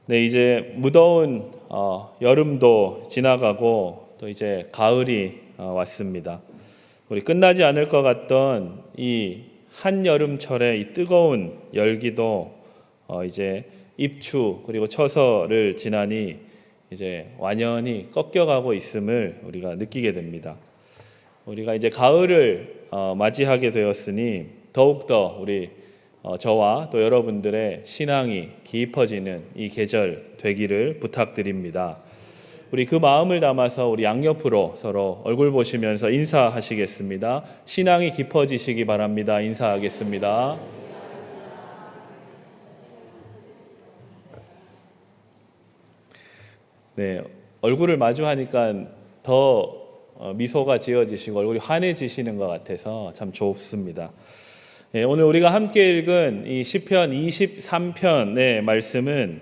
네, 이제 무더운 여름도 지나가고 또 이제 가을이 왔습니다. 우리 끝나지 않을 것 같던 이 한여름철의 이 뜨거운 열기도 이제 입추 그리고 처서를 지나니 이제 완연히 꺾여가고 있음을 우리가 느끼게 됩니다. 우리가 이제 가을을 맞이하게 되었으니 더욱더 우리 저와 또 여러분들의 신앙이 깊어지는 이 계절 되기를 부탁드립니다. 우리 그 마음을 담아서 우리 양옆으로 서로 얼굴 보시면서 인사하시겠습니다. 신앙이 깊어지시기 바랍니다. 인사하겠습니다. 네, 얼굴을 마주하니까 더 미소가 지어지시고 얼굴이 환해지시는 것 같아서 참 좋습니다. 네, 오늘 우리가 함께 읽은 이 시편 23편의 말씀은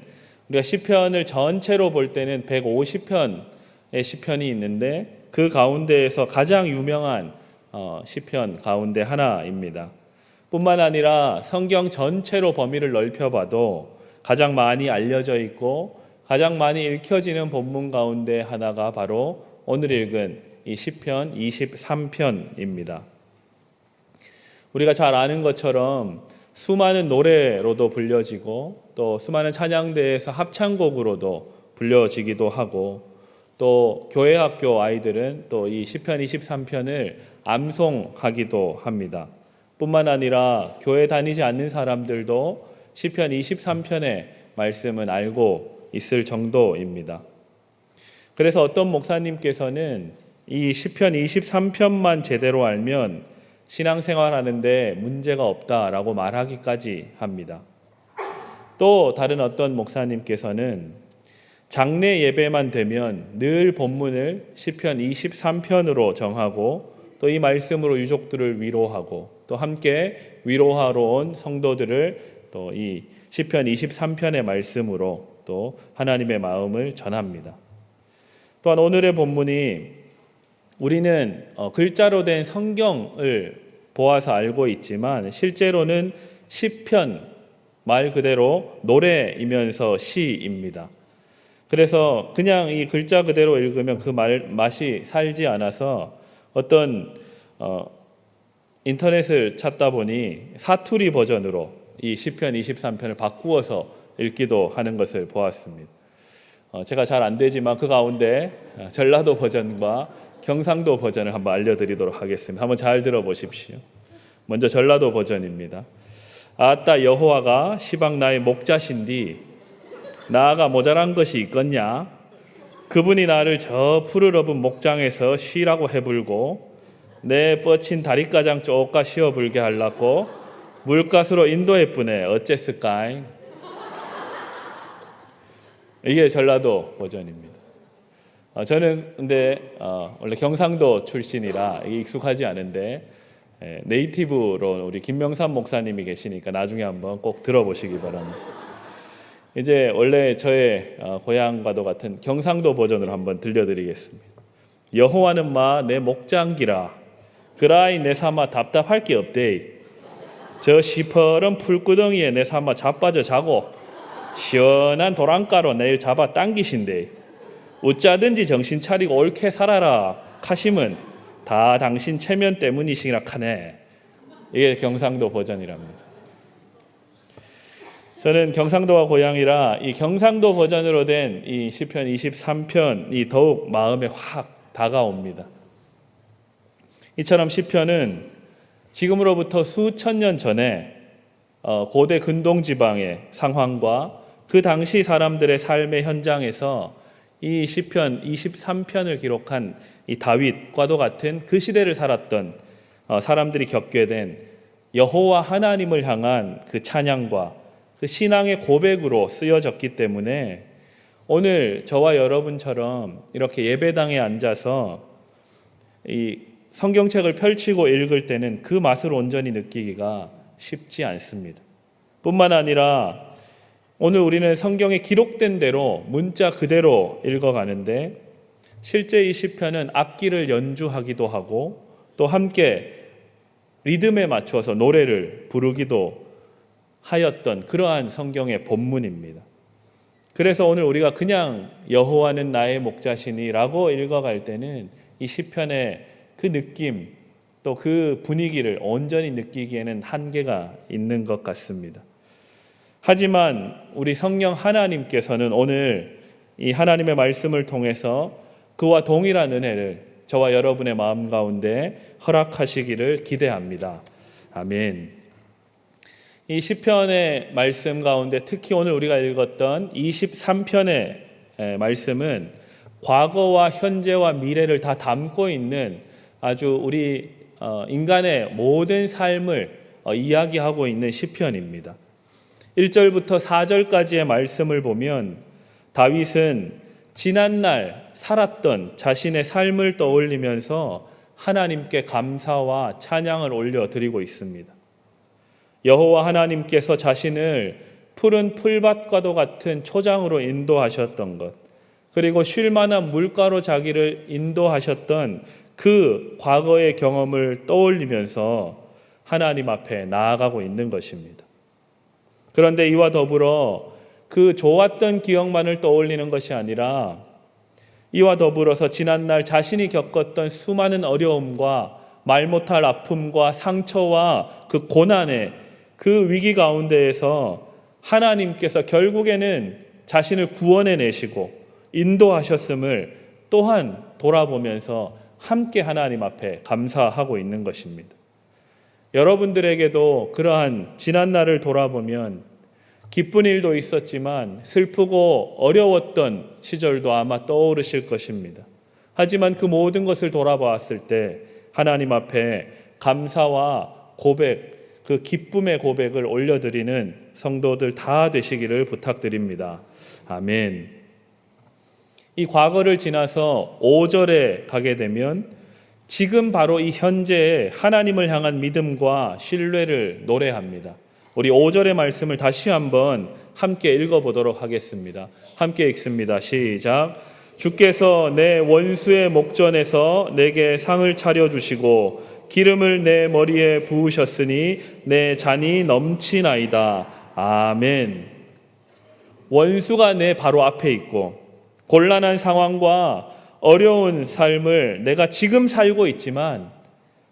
우리가 시편을 전체로 볼 때는 150편의 시편이 있는데 그 가운데에서 가장 유명한 시편 가운데 하나입니다. 뿐만 아니라 성경 전체로 범위를 넓혀봐도 가장 많이 알려져 있고 가장 많이 읽혀지는 본문 가운데 하나가 바로 오늘 읽은 이 시편 23편입니다. 우리가 잘 아는 것처럼 수많은 노래로도 불려지고 또 수많은 찬양대에서 합창곡으로도 불려지기도 하고 또 교회 학교 아이들은 또 이 시편 23편을 암송하기도 합니다. 뿐만 아니라 교회 다니지 않는 사람들도 시편 23편의 말씀은 알고 있을 정도입니다. 그래서 어떤 목사님께서는 이 시편 23편만 제대로 알면 신앙생활하는데 문제가 없다라고 말하기까지 합니다. 또 다른 어떤 목사님께서는 장례 예배만 되면 늘 본문을 시편 23편으로 정하고 또 이 말씀으로 유족들을 위로하고 또 함께 위로하러 온 성도들을 또 이 시편 23편의 말씀으로 또 하나님의 마음을 전합니다. 또한 오늘의 본문이 우리는 글자로 된 성경을 보아서 알고 있지만 실제로는 시편 말 그대로 노래이면서 시입니다. 그래서 그냥 이 글자 그대로 읽으면 그 맛이 살지 않아서 어떤 인터넷을 찾다 보니 사투리 버전으로 이 시편 23편을 바꾸어서 읽기도 하는 것을 보았습니다. 제가 잘 안 되지만 그 가운데 전라도 버전과 경상도 버전을 한번 알려드리도록 하겠습니다. 한번 잘 들어보십시오. 먼저 전라도 버전입니다. 아따 여호와가 시방 나의 목자신디 나아가 모자란 것이 있겠냐. 그분이 나를 저 푸르러분 목장에서 쉬라고 해불고 내 뻗친 다리가장 쪼까 쉬어불게 하려고 물가스로 인도했쁘네 어째스까잉. 이게 전라도 버전입니다. 저는 근데 원래 경상도 출신이라 이게 익숙하지 않은데 네이티브로 우리 김명삼 목사님이 계시니까 나중에 한번 꼭 들어보시기 바랍니다. 이제 원래 저의 고향과도 같은 경상도 버전으로 한번 들려드리겠습니다. 여호와는 마 내 목장기라 그라이 내 삼아 답답할 게 없대. 저 시퍼런 풀구덩이에 내 삼아 자빠져 자고 시원한 도랑가로 내일 잡아 당기신대. 어쩌든지 정신 차리고 옳게 살아라 카심은 다 당신 체면 때문이시라 카네. 이게 경상도 버전이랍니다. 저는 경상도가 고향이라 이 경상도 버전으로 된 이 시편 23편이 더욱 마음에 확 다가옵니다. 이처럼 시편은 지금으로부터 수천 년 전에 고대 근동 지방의 상황과 그 당시 사람들의 삶의 현장에서 이 시편 23편을 기록한 이 다윗과도 같은 그 시대를 살았던 사람들이 겪게 된 여호와 하나님을 향한 그 찬양과 그 신앙의 고백으로 쓰여졌기 때문에 오늘 저와 여러분처럼 이렇게 예배당에 앉아서 이 성경책을 펼치고 읽을 때는 그 맛을 온전히 느끼기가 쉽지 않습니다. 뿐만 아니라 오늘 우리는 성경에 기록된 대로 문자 그대로 읽어가는데 실제 이 시편은 악기를 연주하기도 하고 또 함께 리듬에 맞춰서 노래를 부르기도 하였던 그러한 성경의 본문입니다. 그래서 오늘 우리가 그냥 여호와는 나의 목자시니라고 읽어갈 때는 이 시편의 그 느낌 또 그 분위기를 온전히 느끼기에는 한계가 있는 것 같습니다. 하지만 우리 성령 하나님께서는 오늘 이 하나님의 말씀을 통해서 그와 동일한 은혜를 저와 여러분의 마음 가운데 허락하시기를 기대합니다. 아멘. 이 시편의 말씀 가운데 특히 오늘 우리가 읽었던 23편의 말씀은 과거와 현재와 미래를 다 담고 있는 아주 우리 인간의 모든 삶을 이야기하고 있는 시편입니다. 1절부터 4절까지의 말씀을 보면 다윗은 지난날 살았던 자신의 삶을 떠올리면서 하나님께 감사와 찬양을 올려드리고 있습니다. 여호와 하나님께서 자신을 푸른 풀밭과도 같은 초장으로 인도하셨던 것, 그리고 쉴 만한 물가로 자기를 인도하셨던 그 과거의 경험을 떠올리면서 하나님 앞에 나아가고 있는 것입니다. 그런데 이와 더불어 그 좋았던 기억만을 떠올리는 것이 아니라 이와 더불어서 지난날 자신이 겪었던 수많은 어려움과 말 못할 아픔과 상처와 그 고난의 그 위기 가운데에서 하나님께서 결국에는 자신을 구원해내시고 인도하셨음을 또한 돌아보면서 함께 하나님 앞에 감사하고 있는 것입니다. 여러분들에게도 그러한 지난날을 돌아보면 기쁜 일도 있었지만 슬프고 어려웠던 시절도 아마 떠오르실 것입니다. 하지만 그 모든 것을 돌아보았을 때 하나님 앞에 감사와 고백, 그 기쁨의 고백을 올려드리는 성도들 다 되시기를 부탁드립니다. 아멘. 이 과거를 지나서 5절에 가게 되면 지금 바로 이 현재에 하나님을 향한 믿음과 신뢰를 노래합니다. 우리 5절의 말씀을 다시 한번 함께 읽어보도록 하겠습니다. 함께 읽습니다. 시작. 주께서 내 원수의 목전에서 내게 상을 차려주시고 기름을 내 머리에 부으셨으니 내 잔이 넘치나이다. 아멘. 원수가 내 바로 앞에 있고 곤란한 상황과 어려운 삶을 내가 지금 살고 있지만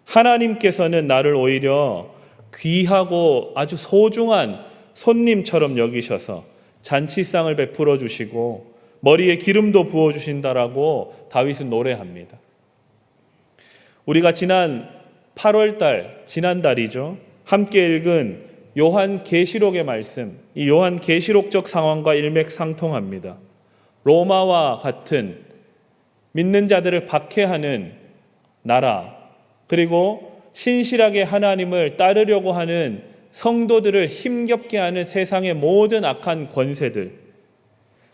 하나님께서는 나를 오히려 귀하고 아주 소중한 손님처럼 여기셔서 잔치상을 베풀어 주시고 머리에 기름도 부어 주신다라고 다윗은 노래합니다. 우리가 지난 8월 지난달이죠. 함께 읽은 요한 계시록의 말씀, 이 요한 계시록적 상황과 일맥상통합니다. 로마와 같은 믿는 자들을 박해하는 나라, 그리고 신실하게 하나님을 따르려고 하는 성도들을 힘겹게 하는 세상의 모든 악한 권세들,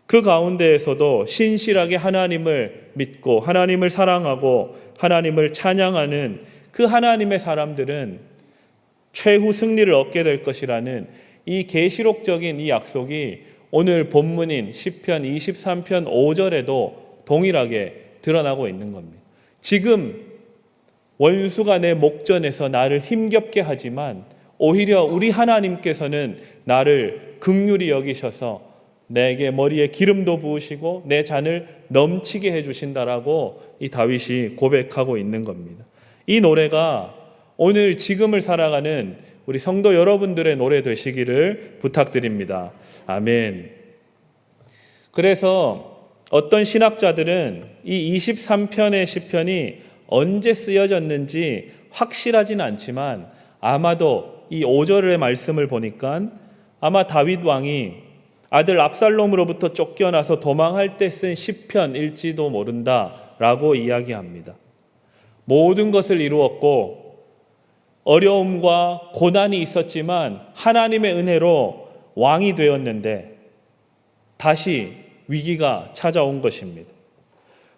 그 가운데에서도 신실하게 하나님을 믿고 하나님을 사랑하고 하나님을 찬양하는 그 하나님의 사람들은 최후 승리를 얻게 될 것이라는 이 계시록적인 이 약속이 오늘 본문인 시편 23편 5절에도 동일하게 드러나고 있는 겁니다. 지금 원수가 내 목전에서 나를 힘겹게 하지만 오히려 우리 하나님께서는 나를 긍휼히 여기셔서 내게 머리에 기름도 부으시고 내 잔을 넘치게 해주신다라고 이 다윗이 고백하고 있는 겁니다. 이 노래가 오늘 지금을 살아가는 우리 성도 여러분들의 노래 되시기를 부탁드립니다. 아멘. 그래서 어떤 신학자들은 이 23편의 시편이 언제 쓰여졌는지 확실하지는 않지만 아마도 이 5절의 말씀을 보니까 아마 다윗 왕이 아들 압살롬으로부터 쫓겨나서 도망할 때 쓴 시편일지도 모른다라고 이야기합니다. 모든 것을 이루었고 어려움과 고난이 있었지만 하나님의 은혜로 왕이 되었는데 다시 위기가 찾아온 것입니다.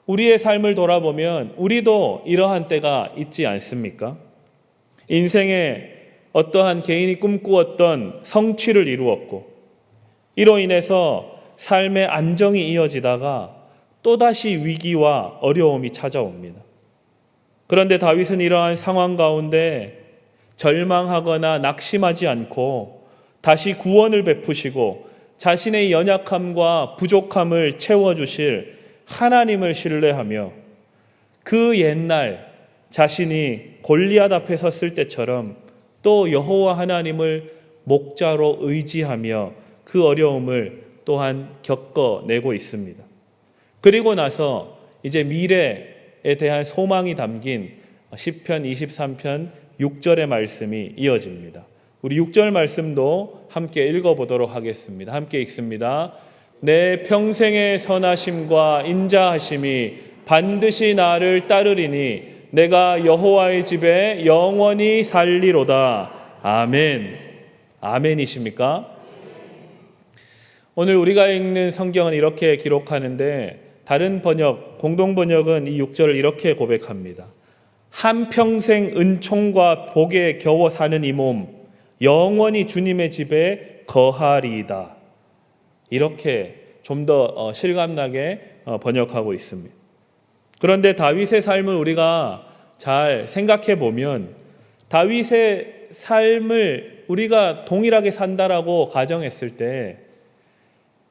우리의 삶을 돌아보면 우리도 이러한 때가 있지 않습니까? 인생에 어떠한 개인이 꿈꾸었던 성취를 이루었고 이로 인해서 삶의 안정이 이어지다가 또다시 위기와 어려움이 찾아옵니다. 그런데 다윗은 이러한 상황 가운데 절망하거나 낙심하지 않고 다시 구원을 베푸시고 자신의 연약함과 부족함을 채워주실 하나님을 신뢰하며 그 옛날 자신이 골리앗 앞에 섰을 때처럼 또 여호와 하나님을 목자로 의지하며 그 어려움을 또한 겪어내고 있습니다. 그리고 나서 이제 미래에 대한 소망이 담긴 시편 23편 6절의 말씀이 이어집니다. 우리 6절 말씀도 함께 읽어보도록 하겠습니다. 함께 읽습니다. 내 평생의 선하심과 인자하심이 반드시 나를 따르리니 내가 여호와의 집에 영원히 살리로다. 아멘. 아멘이십니까? 오늘 우리가 읽는 성경은 이렇게 기록하는데 다른 번역, 공동 번역은 이 6절을 이렇게 고백합니다. 한평생 은총과 복에 겨워 사는 이 몸 영원히 주님의 집에 거하리이다. 이렇게 좀 더 실감나게 번역하고 있습니다. 그런데 다윗의 삶을 우리가 잘 생각해 보면 다윗의 삶을 우리가 동일하게 산다라고 가정했을 때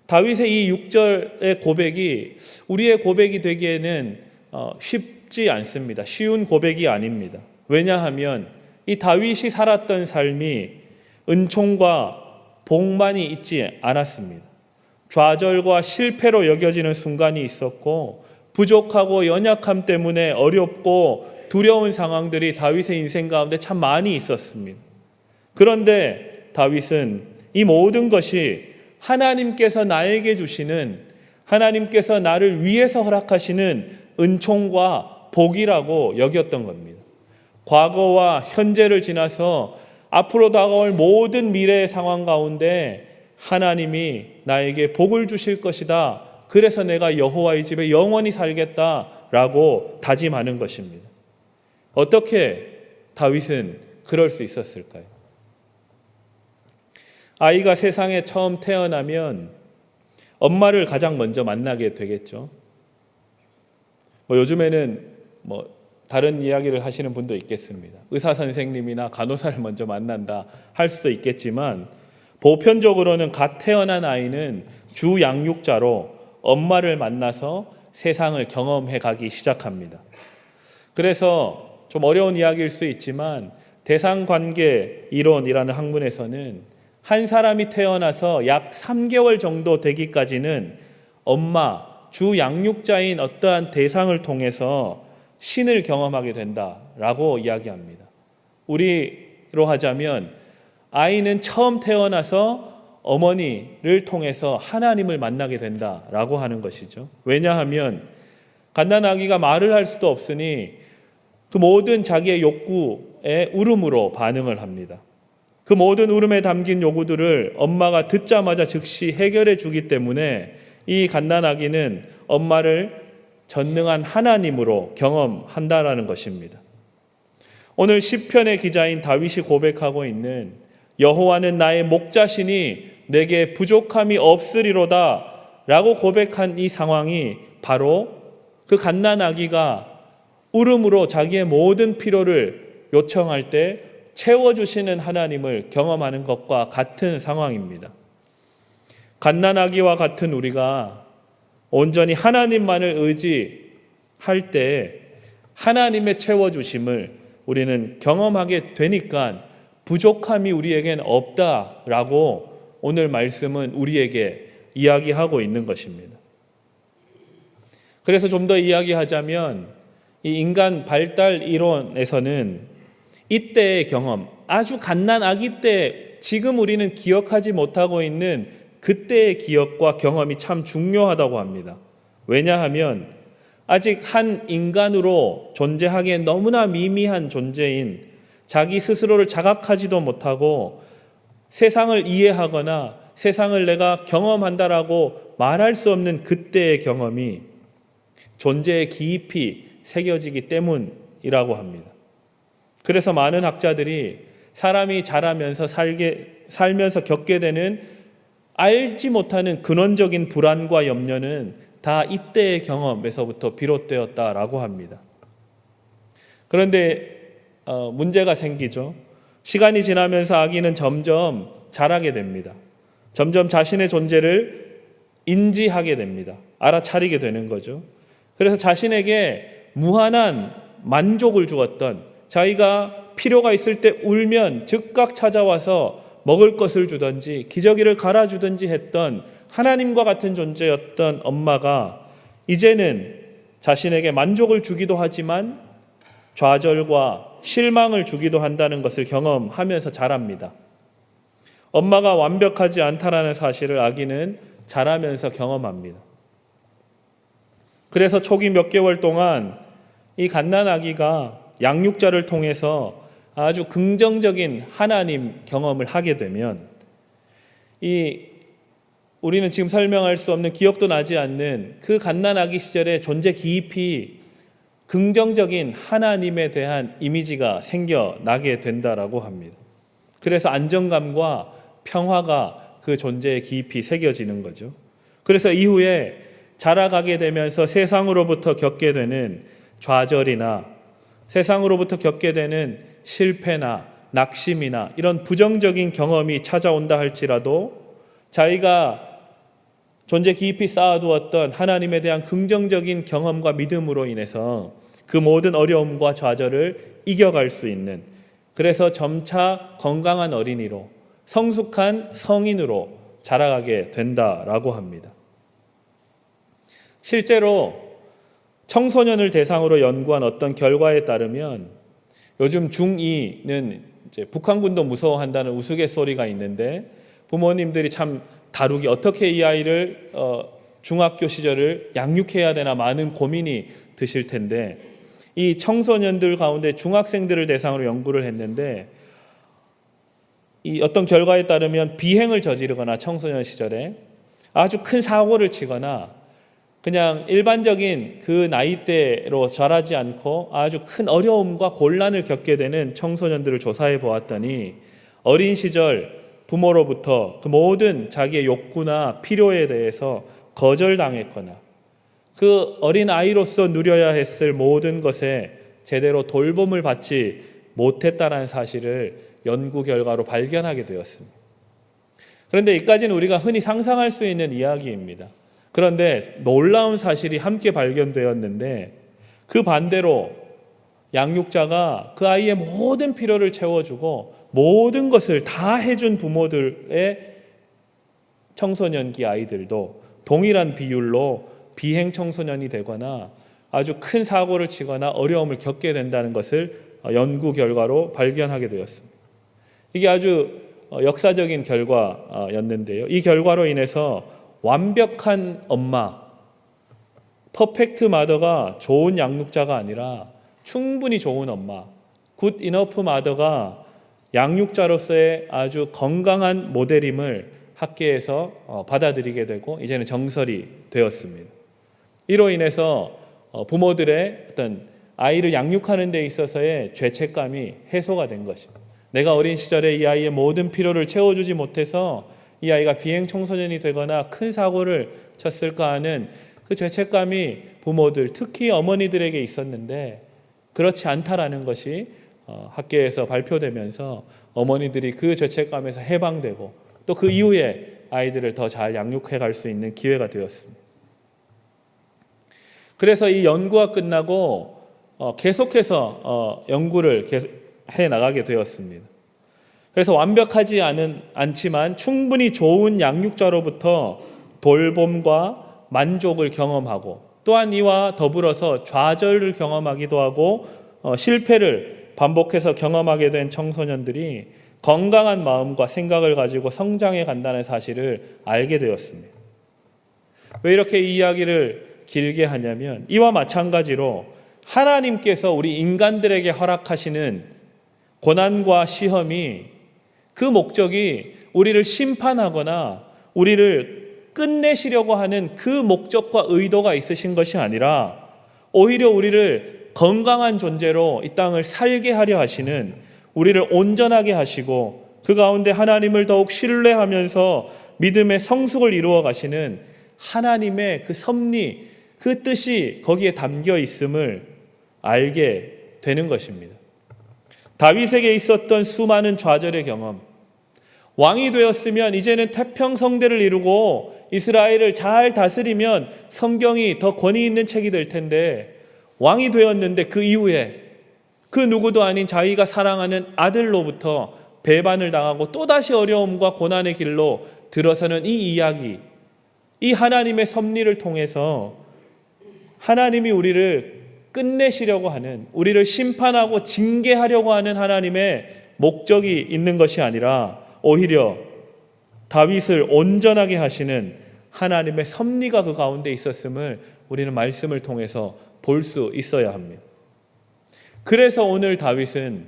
다윗의 이 6절의 고백이 우리의 고백이 되기에는 쉽지 않습니다. 쉬운 고백이 아닙니다. 왜냐하면 이 다윗이 살았던 삶이 은총과 복만이 있지 않았습니다. 좌절과 실패로 여겨지는 순간이 있었고 부족하고 연약함 때문에 어렵고 두려운 상황들이 다윗의 인생 가운데 참 많이 있었습니다. 그런데 다윗은 이 모든 것이 하나님께서 나에게 주시는, 하나님께서 나를 위해서 허락하시는 은총과 복이라고 여겼던 겁니다. 과거와 현재를 지나서 앞으로 다가올 모든 미래의 상황 가운데 하나님이 나에게 복을 주실 것이다. 그래서 내가 여호와의 집에 영원히 살겠다라고 다짐하는 것입니다. 어떻게 다윗은 그럴 수 있었을까요? 아이가 세상에 처음 태어나면 엄마를 가장 먼저 만나게 되겠죠. 요즘에는 다른 이야기를 하시는 분도 있겠습니다. 의사 선생님이나 간호사를 먼저 만난다 할 수도 있겠지만 보편적으로는 갓 태어난 아이는 주 양육자로 엄마를 만나서 세상을 경험해 가기 시작합니다. 그래서 좀 어려운 이야기일 수 있지만 대상관계 이론이라는 학문에서는 한 사람이 태어나서 약 3개월 정도 되기까지는 엄마, 주 양육자인 어떠한 대상을 통해서 신을 경험하게 된다라고 이야기합니다. 우리로 하자면 아이는 처음 태어나서 어머니를 통해서 하나님을 만나게 된다라고 하는 것이죠. 왜냐하면 갓난아기가 말을 할 수도 없으니 그 모든 자기의 욕구에 울음으로 반응을 합니다. 그 모든 울음에 담긴 요구들을 엄마가 듣자마자 즉시 해결해 주기 때문에 이 갓난아기는 엄마를 전능한 하나님으로 경험한다라는 것입니다. 오늘 시편의 기자인 다윗이 고백하고 있는 여호와는 나의 목자시니 내게 부족함이 없으리로다 라고 고백한 이 상황이 바로 그 갓난아기가 울음으로 자기의 모든 필요를 요청할 때 채워주시는 하나님을 경험하는 것과 같은 상황입니다. 갓난아기와 같은 우리가 온전히 하나님만을 의지할 때 하나님의 채워주심을 우리는 경험하게 되니까 부족함이 우리에겐 없다라고 오늘 말씀은 우리에게 이야기하고 있는 것입니다. 그래서 좀 더 이야기하자면 이 인간 발달 이론에서는 이때의 경험, 아주 갓난 아기 때 지금 우리는 기억하지 못하고 있는 그때의 기억과 경험이 참 중요하다고 합니다. 왜냐하면 아직 한 인간으로 존재하기에 너무나 미미한 존재인 자기 스스로를 자각하지도 못하고 세상을 이해하거나 세상을 내가 경험한다라고 말할 수 없는 그때의 경험이 존재에 깊이 새겨지기 때문이라고 합니다. 그래서 많은 학자들이 사람이 자라면서 살면서 겪게 되는 알지 못하는 근원적인 불안과 염려는 다 이때의 경험에서부터 비롯되었다라고 합니다. 그런데 문제가 생기죠. 시간이 지나면서 아기는 점점 자라게 됩니다. 점점 자신의 존재를 인지하게 됩니다. 알아차리게 되는 거죠. 그래서 자신에게 무한한 만족을 주었던, 자기가 필요가 있을 때 울면 즉각 찾아와서 먹을 것을 주든지 기저귀를 갈아주든지 했던 하나님과 같은 존재였던 엄마가 이제는 자신에게 만족을 주기도 하지만 좌절과 실망을 주기도 한다는 것을 경험하면서 자랍니다. 엄마가 완벽하지 않다라는 사실을 아기는 자라면서 경험합니다. 그래서 초기 몇 개월 동안 이 갓난아기가 양육자를 통해서 아주 긍정적인 하나님 경험을 하게 되면 우리는 지금 설명할 수 없는, 기억도 나지 않는 그 갓난아기 시절의 존재 깊이 긍정적인 하나님에 대한 이미지가 생겨나게 된다라고 합니다. 그래서 안정감과 평화가 그 존재에 깊이 새겨지는 거죠. 그래서 이후에 자라가게 되면서 세상으로부터 겪게 되는 좌절이나 세상으로부터 겪게 되는 실패나 낙심이나 이런 부정적인 경험이 찾아온다 할지라도 자기가 존재 깊이 쌓아두었던 하나님에 대한 긍정적인 경험과 믿음으로 인해서 그 모든 어려움과 좌절을 이겨갈 수 있는, 그래서 점차 건강한 어린이로, 성숙한 성인으로 자라가게 된다라고 합니다. 실제로 청소년을 대상으로 연구한 어떤 결과에 따르면 요즘 중2는 이제 북한군도 무서워한다는 우스갯소리가 있는데 부모님들이 참 다루기, 어떻게 이 아이를 중학교 시절을 양육해야 되나 많은 고민이 드실 텐데, 이 청소년들 가운데 중학생들을 대상으로 연구를 했는데 이 어떤 결과에 따르면 비행을 저지르거나 청소년 시절에 아주 큰 사고를 치거나 그냥 일반적인 그 나이대로 자라지 않고 아주 큰 어려움과 곤란을 겪게 되는 청소년들을 조사해 보았더니 어린 시절 부모로부터 그 모든 자기의 욕구나 필요에 대해서 거절당했거나 그 어린 아이로서 누려야 했을 모든 것에 제대로 돌봄을 받지 못했다는 사실을 연구 결과로 발견하게 되었습니다. 그런데 이까지는 우리가 흔히 상상할 수 있는 이야기입니다. 그런데 놀라운 사실이 함께 발견되었는데, 그 반대로 양육자가 그 아이의 모든 필요를 채워주고 모든 것을 다 해준 부모들의 청소년기 아이들도 동일한 비율로 비행 청소년이 되거나 아주 큰 사고를 치거나 어려움을 겪게 된다는 것을 연구 결과로 발견하게 되었습니다. 이게 아주 역사적인 결과였는데요. 이 결과로 인해서 완벽한 엄마, 퍼펙트 마더가 좋은 양육자가 아니라 충분히 좋은 엄마, 굿 이너프 마더가 양육자로서의 아주 건강한 모델임을 학계에서 받아들이게 되고 이제는 정설이 되었습니다. 이로 인해서 부모들의 어떤 아이를 양육하는 데 있어서의 죄책감이 해소가 된 것입니다. 내가 어린 시절에 이 아이의 모든 필요를 채워주지 못해서 이 아이가 비행 청소년이 되거나 큰 사고를 쳤을까 하는 그 죄책감이 부모들, 특히 어머니들에게 있었는데 그렇지 않다라는 것이 학계에서 발표되면서 어머니들이 그 죄책감에서 해방되고 또 그 이후에 아이들을 더 잘 양육해 갈 수 있는 기회가 되었습니다. 그래서 이 연구가 끝나고 계속해서 연구를 해 나가게 되었습니다. 그래서 완벽하지 않지만 충분히 좋은 양육자로부터 돌봄과 만족을 경험하고 또한 이와 더불어서 좌절을 경험하기도 하고 실패를 반복해서 경험하게 된 청소년들이 건강한 마음과 생각을 가지고 성장해 간다는 사실을 알게 되었습니다. 왜 이렇게 이 이야기를 길게 하냐면 이와 마찬가지로 하나님께서 우리 인간들에게 허락하시는 고난과 시험이 그 목적이 우리를 심판하거나 우리를 끝내시려고 하는 그 목적과 의도가 있으신 것이 아니라 오히려 우리를 건강한 존재로 이 땅을 살게 하려 하시는, 우리를 온전하게 하시고 그 가운데 하나님을 더욱 신뢰하면서 믿음의 성숙을 이루어 가시는 하나님의 그 섭리, 그 뜻이 거기에 담겨 있음을 알게 되는 것입니다. 다윗에게 있었던 수많은 좌절의 경험, 왕이 되었으면 이제는 태평성대를 이루고 이스라엘을 잘 다스리면 성경이 더 권위 있는 책이 될 텐데, 왕이 되었는데 그 이후에 그 누구도 아닌 자기가 사랑하는 아들로부터 배반을 당하고 또다시 어려움과 고난의 길로 들어서는 이 이야기, 이 하나님의 섭리를 통해서 하나님이 우리를 끝내시려고 하는, 우리를 심판하고 징계하려고 하는 하나님의 목적이 있는 것이 아니라 오히려 다윗을 온전하게 하시는 하나님의 섭리가 그 가운데 있었음을 우리는 말씀을 통해서 볼 수 있어야 합니다. 그래서 오늘 다윗은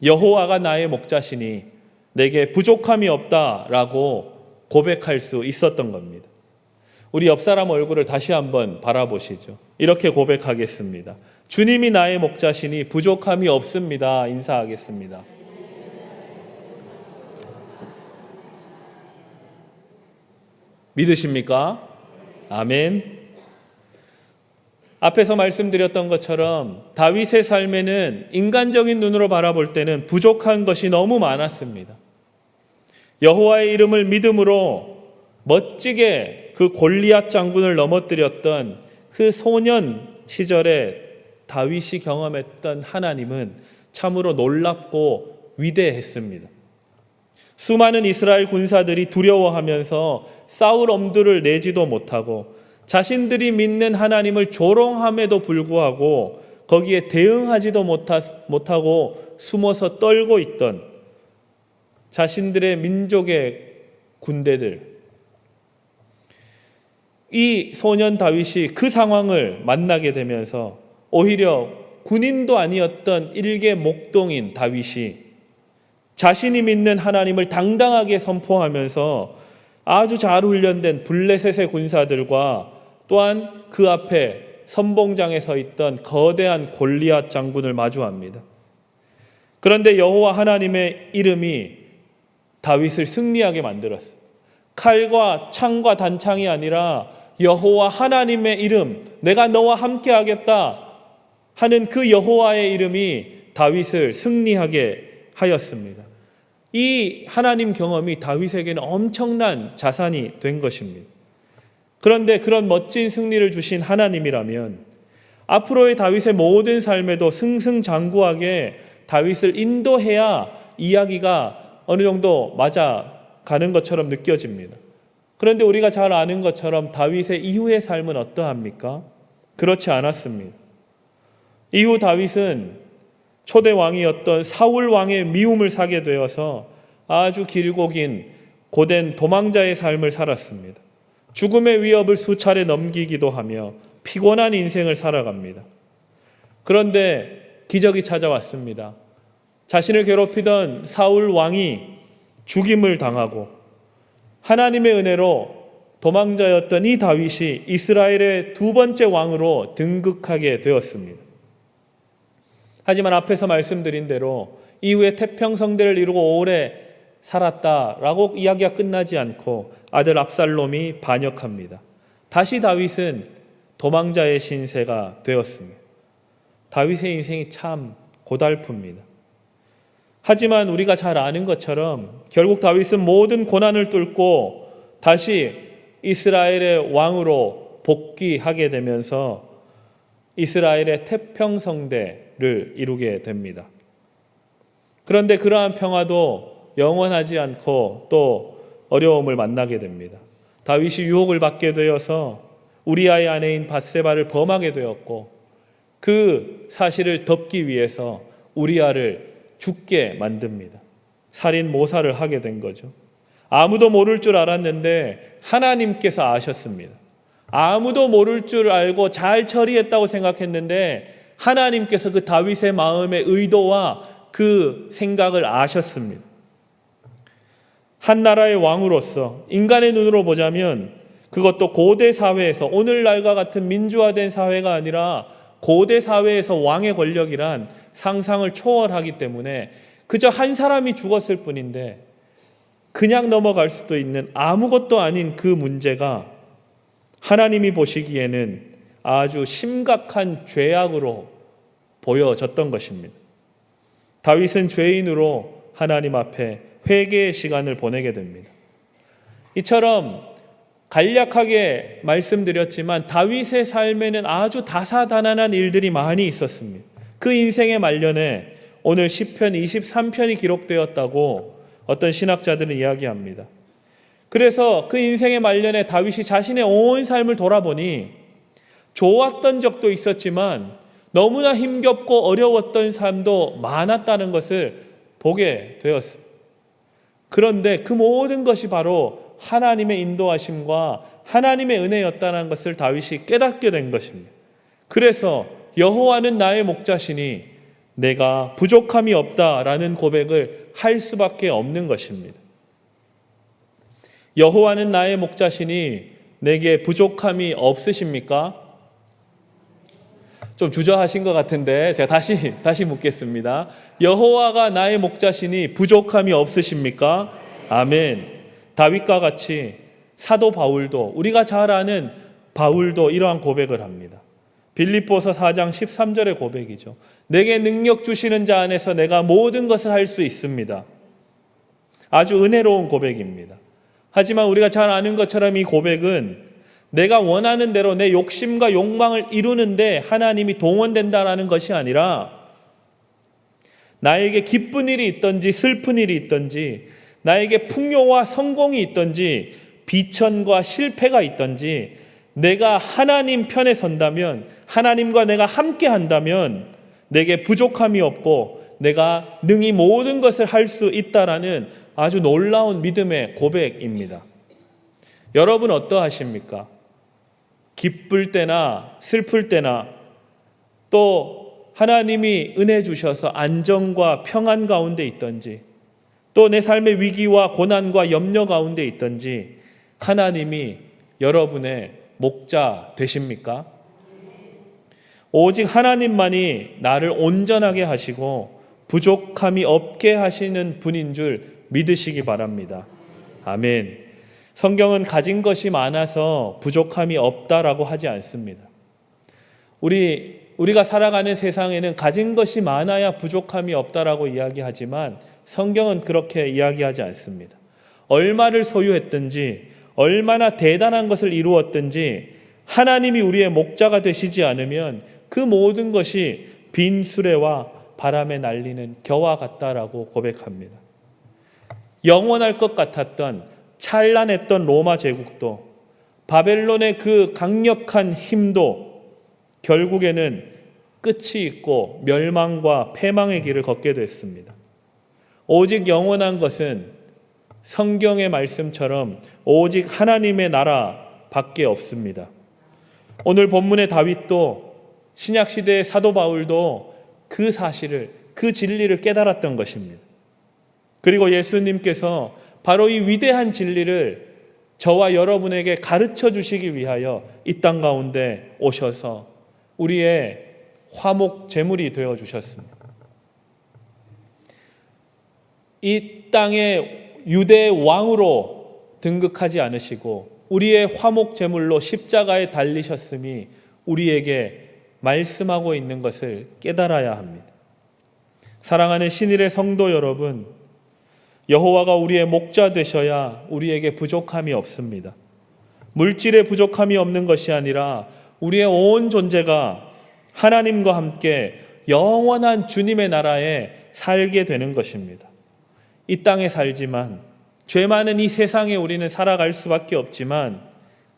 여호와가 나의 목자시니 내게 부족함이 없다라고 고백할 수 있었던 겁니다. 우리 옆 사람 얼굴을 다시 한번 바라보시죠. 이렇게 고백하겠습니다. 주님이 나의 목자시니 부족함이 없습니다. 인사하겠습니다. 믿으십니까? 아멘. 앞에서 말씀드렸던 것처럼 다윗의 삶에는 인간적인 눈으로 바라볼 때는 부족한 것이 너무 많았습니다. 여호와의 이름을 믿음으로 멋지게 그 골리앗 장군을 넘어뜨렸던 그 소년 시절에 다윗이 경험했던 하나님은 참으로 놀랍고 위대했습니다. 수많은 이스라엘 군사들이 두려워하면서 싸울 엄두를 내지도 못하고 자신들이 믿는 하나님을 조롱함에도 불구하고 거기에 대응하지도 못하고 숨어서 떨고 있던 자신들의 민족의 군대들, 이 소년 다윗이 그 상황을 만나게 되면서 오히려 군인도 아니었던 일개 목동인 다윗이 자신이 믿는 하나님을 당당하게 선포하면서 아주 잘 훈련된 블레셋의 군사들과 또한 그 앞에 선봉장에 서 있던 거대한 골리앗 장군을 마주합니다. 그런데 여호와 하나님의 이름이 다윗을 승리하게 만들었어요. 칼과 창과 단창이 아니라 여호와 하나님의 이름, 내가 너와 함께 하겠다 하는 그 여호와의 이름이 다윗을 승리하게 하였습니다. 이 하나님 경험이 다윗에게는 엄청난 자산이 된 것입니다. 그런데 그런 멋진 승리를 주신 하나님이라면 앞으로의 다윗의 모든 삶에도 승승장구하게 다윗을 인도해야 이야기가 어느 정도 맞아가는 것처럼 느껴집니다. 그런데 우리가 잘 아는 것처럼 다윗의 이후의 삶은 어떠합니까? 그렇지 않았습니다. 이후 다윗은 초대 왕이었던 사울 왕의 미움을 사게 되어서 아주 길고 긴 고된 도망자의 삶을 살았습니다. 죽음의 위협을 수차례 넘기기도 하며 피곤한 인생을 살아갑니다. 그런데 기적이 찾아왔습니다. 자신을 괴롭히던 사울 왕이 죽임을 당하고 하나님의 은혜로 도망자였던 이 다윗이 이스라엘의 두 번째 왕으로 등극하게 되었습니다. 하지만 앞에서 말씀드린 대로 이후에 태평성대를 이루고 오래 살았다라고 이야기가 끝나지 않고 아들 압살롬이 반역합니다. 다시 다윗은 도망자의 신세가 되었습니다. 다윗의 인생이 참 고달픕니다. 하지만 우리가 잘 아는 것처럼 결국 다윗은 모든 고난을 뚫고 다시 이스라엘의 왕으로 복귀하게 되면서 이스라엘의 태평성대를 이루게 됩니다. 그런데 그러한 평화도 영원하지 않고 또 어려움을 만나게 됩니다. 다윗이 유혹을 받게 되어서 우리아의 아내인 밧세바를 범하게 되었고 그 사실을 덮기 위해서 우리아를 죽게 만듭니다. 살인 모사를 하게 된 거죠. 아무도 모를 줄 알았는데 하나님께서 아셨습니다. 아무도 모를 줄 알고 잘 처리했다고 생각했는데 하나님께서 그 다윗의 마음의 의도와 그 생각을 아셨습니다. 한 나라의 왕으로서 인간의 눈으로 보자면 그것도 고대 사회에서 오늘날과 같은 민주화된 사회가 아니라 고대 사회에서 왕의 권력이란 상상을 초월하기 때문에 그저 한 사람이 죽었을 뿐인데 그냥 넘어갈 수도 있는 아무것도 아닌 그 문제가 하나님이 보시기에는 아주 심각한 죄악으로 보여졌던 것입니다. 다윗은 죄인으로 하나님 앞에 회개의 시간을 보내게 됩니다. 이처럼 간략하게 말씀드렸지만 다윗의 삶에는 아주 다사다난한 일들이 많이 있었습니다. 그 인생의 말년에 오늘 시편 23편이 기록되었다고 어떤 신학자들은 이야기합니다. 그래서 그 인생의 말년에 다윗이 자신의 온 삶을 돌아보니 좋았던 적도 있었지만 너무나 힘겹고 어려웠던 삶도 많았다는 것을 보게 되었습니다. 그런데 그 모든 것이 바로 하나님의 인도하심과 하나님의 은혜였다는 것을 다윗이 깨닫게 된 것입니다. 그래서 여호와는 나의 목자시니 내가 부족함이 없다라는 고백을 할 수밖에 없는 것입니다. 여호와는 나의 목자시니 내게 부족함이 없으십니까? 좀 주저하신 것 같은데 제가 다시 묻겠습니다. 여호와가 나의 목자시니 부족함이 없으십니까? 아멘. 다윗과 같이 사도 바울도, 우리가 잘 아는 바울도 이러한 고백을 합니다. 빌립보서 4장 13절의 고백이죠. 내게 능력 주시는 자 안에서 내가 모든 것을 할 수 있습니다. 아주 은혜로운 고백입니다. 하지만 우리가 잘 아는 것처럼 이 고백은 내가 원하는 대로 내 욕심과 욕망을 이루는데 하나님이 동원된다라는 것이 아니라 나에게 기쁜 일이 있든지 슬픈 일이 있든지 나에게 풍요와 성공이 있든지 비천과 실패가 있든지 내가 하나님 편에 선다면, 하나님과 내가 함께 한다면 내게 부족함이 없고 내가 능히 모든 것을 할 수 있다라는 아주 놀라운 믿음의 고백입니다. 여러분 어떠하십니까? 기쁠 때나 슬플 때나 또 하나님이 은혜 주셔서 안정과 평안 가운데 있든지 또 내 삶의 위기와 고난과 염려 가운데 있든지 하나님이 여러분의 목자 되십니까? 오직 하나님만이 나를 온전하게 하시고 부족함이 없게 하시는 분인 줄 믿으시기 바랍니다. 아멘. 성경은 가진 것이 많아서 부족함이 없다라고 하지 않습니다. 우리가 살아가는 세상에는 가진 것이 많아야 부족함이 없다라고 이야기하지만 성경은 그렇게 이야기하지 않습니다. 얼마를 소유했든지 얼마나 대단한 것을 이루었든지 하나님이 우리의 목자가 되시지 않으면 그 모든 것이 빈 수레와 바람에 날리는 겨와 같다라고 고백합니다. 영원할 것 같았던 찬란했던 로마 제국도 바벨론의 그 강력한 힘도 결국에는 끝이 있고 멸망과 패망의 길을 걷게 됐습니다. 오직 영원한 것은 성경의 말씀처럼 오직 하나님의 나라밖에 없습니다. 오늘 본문의 다윗도 신약시대의 사도 바울도 그 사실을, 그 진리를 깨달았던 것입니다. 그리고 예수님께서 바로 이 위대한 진리를 저와 여러분에게 가르쳐 주시기 위하여 이 땅 가운데 오셔서 우리의 화목 제물이 되어 주셨습니다. 이 땅의 유대 왕으로 등극하지 않으시고 우리의 화목 제물로 십자가에 달리셨음이 우리에게 말씀하고 있는 것을 깨달아야 합니다. 사랑하는 신일의 성도 여러분, 여호와가 우리의 목자 되셔야 우리에게 부족함이 없습니다. 물질의 부족함이 없는 것이 아니라 우리의 온 존재가 하나님과 함께 영원한 주님의 나라에 살게 되는 것입니다. 이 땅에 살지만 죄 많은 이 세상에 우리는 살아갈 수밖에 없지만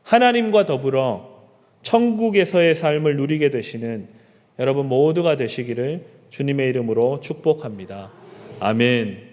하나님과 더불어 천국에서의 삶을 누리게 되시는 여러분 모두가 되시기를 주님의 이름으로 축복합니다. 아멘.